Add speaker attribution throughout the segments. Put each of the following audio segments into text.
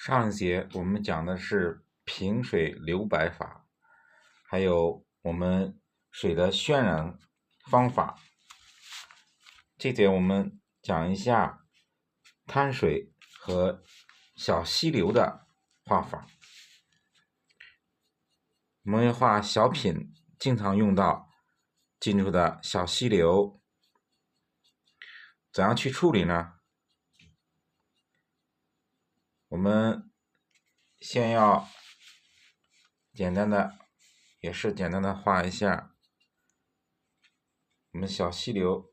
Speaker 1: 上一节我们讲的是平水留白法，还有我们水的渲染方法。这节我们讲一下滩水和小溪流的画法。我们画小品经常用到进出的小溪流，怎样去处理呢？我们先要简单的画一下，我们小溪流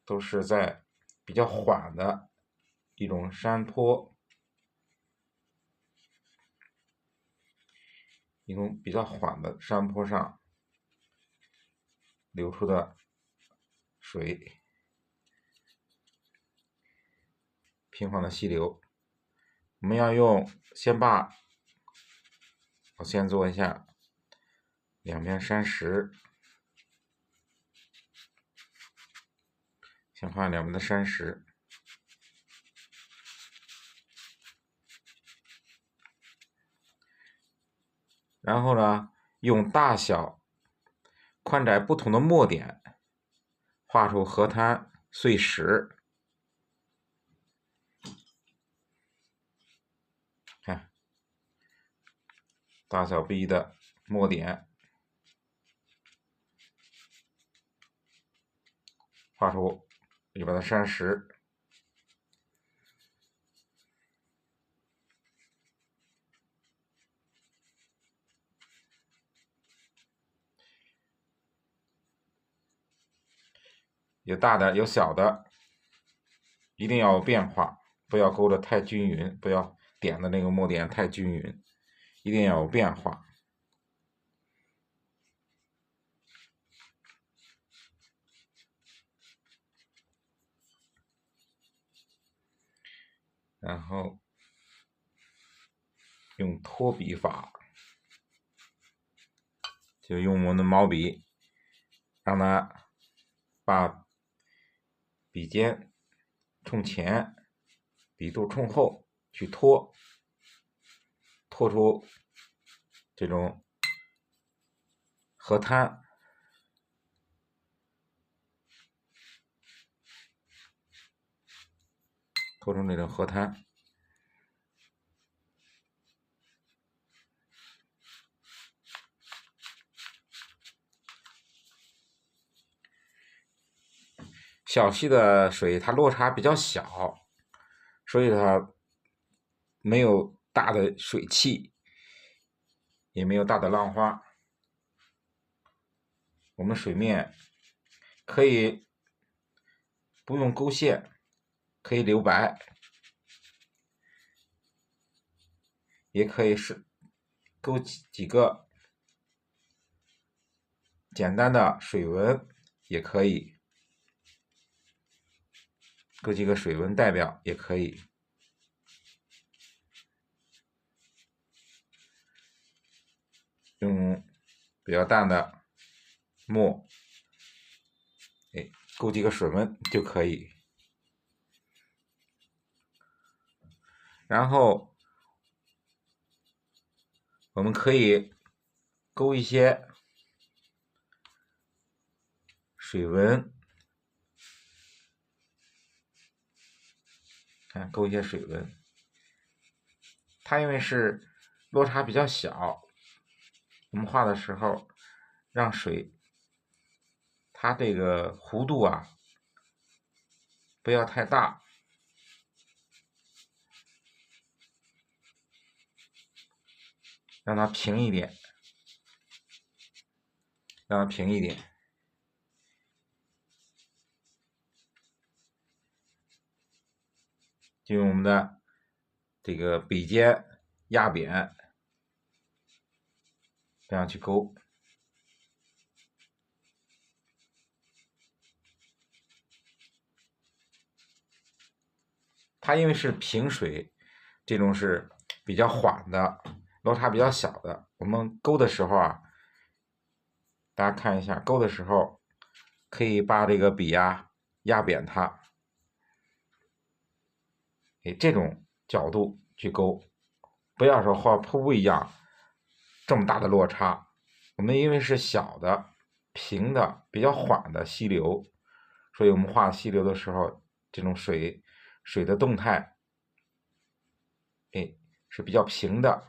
Speaker 1: 都是在比较缓的一种山坡，一种比较缓的山坡上流出的水，平缓的溪流。我们要我先做一下两边山石，先画两边的山石，然后呢，用大小、宽窄不同的墨点画出河滩碎石。看，大小不一的墨点，画出里边的山石。有大的有小的，一定要有变化，不要勾得太均匀，不要点的那个墨点太均匀，一定要有变化。然后用拖笔法，就用我们的毛笔，让它把笔尖冲前，笔肚冲后去拖出这种河滩。拖成这种河滩。小溪的水它落差比较小，所以它没有大的水汽，也没有大的浪花。我们水面可以不用勾线，可以留白，也可以是勾几个简单的水纹，也可以勾几个水纹代表，也可以。用比较淡的墨，勾几个水纹就可以。然后我们可以勾一些水纹，看勾一些水纹。它因为是落差比较小，我们画的时候让水它这个弧度啊不要太大，让它平一点，让它平一点。就用我们的这个笔尖压扁，这样去勾。它因为是平水，这种是比较缓的，落差比较小的，我们勾的时候啊，大家看一下，勾的时候可以把这个笔压扁它，这种角度去勾，不要说画瀑布一样这么大的落差。我们因为是小的、平的、比较缓的溪流，所以我们画溪流的时候，这种水的动态，是比较平的，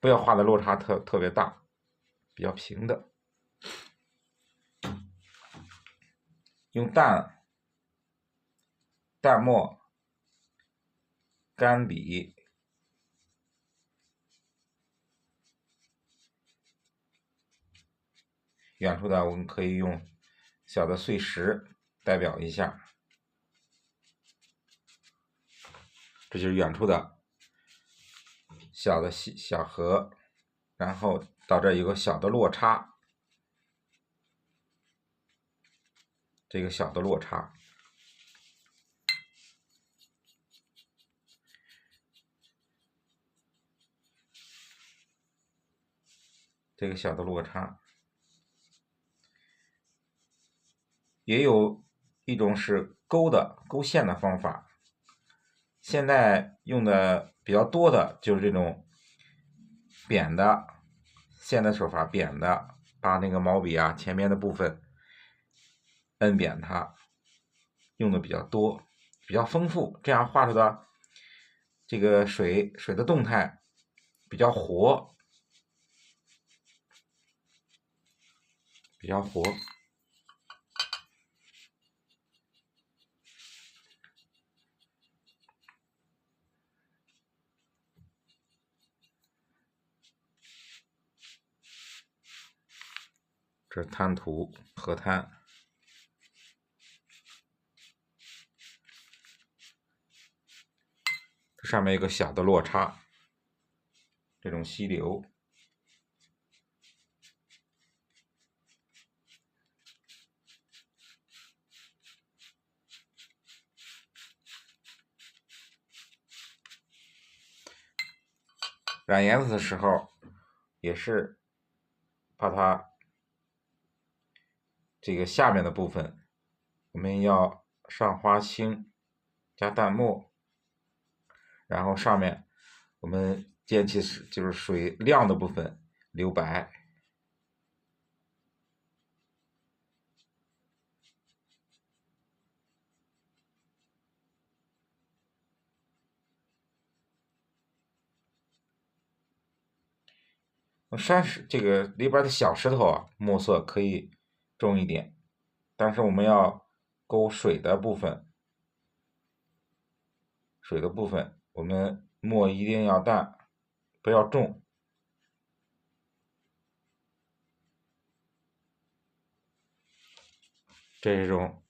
Speaker 1: 不要画的落差特别大，比较平的。用淡墨、干笔，远处的我们可以用小的碎石代表一下，这就是远处的小河，然后到这有个小的落差，这个小的落差，这个小的落差。也有一种是勾线的方法，现在用的比较多的就是这种扁的线的手法，扁的，把那个毛笔啊前面的部分摁扁它，用的比较多，比较丰富，这样画出的这个水的动态比较活，比较活。这是滩涂，河滩。这上面有个小的落差，这种溪流。染颜色的时候，也是把它这个下面的部分，我们要上花青，加淡墨，然后上面我们溅起就是水亮的部分留白。山石这个里边的小石头啊，墨色可以重一点，但是我们要勾水的部分，我们墨一定要淡，不要重。这是一种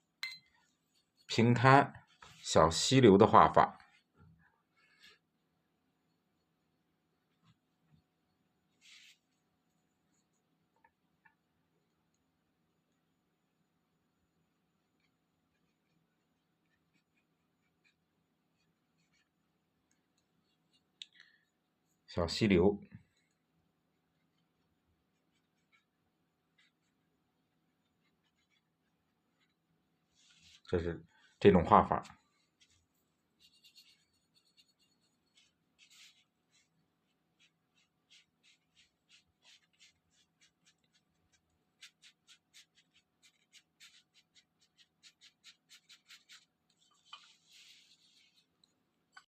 Speaker 1: 平滩小溪流的画法。小溪流，这是这种画法。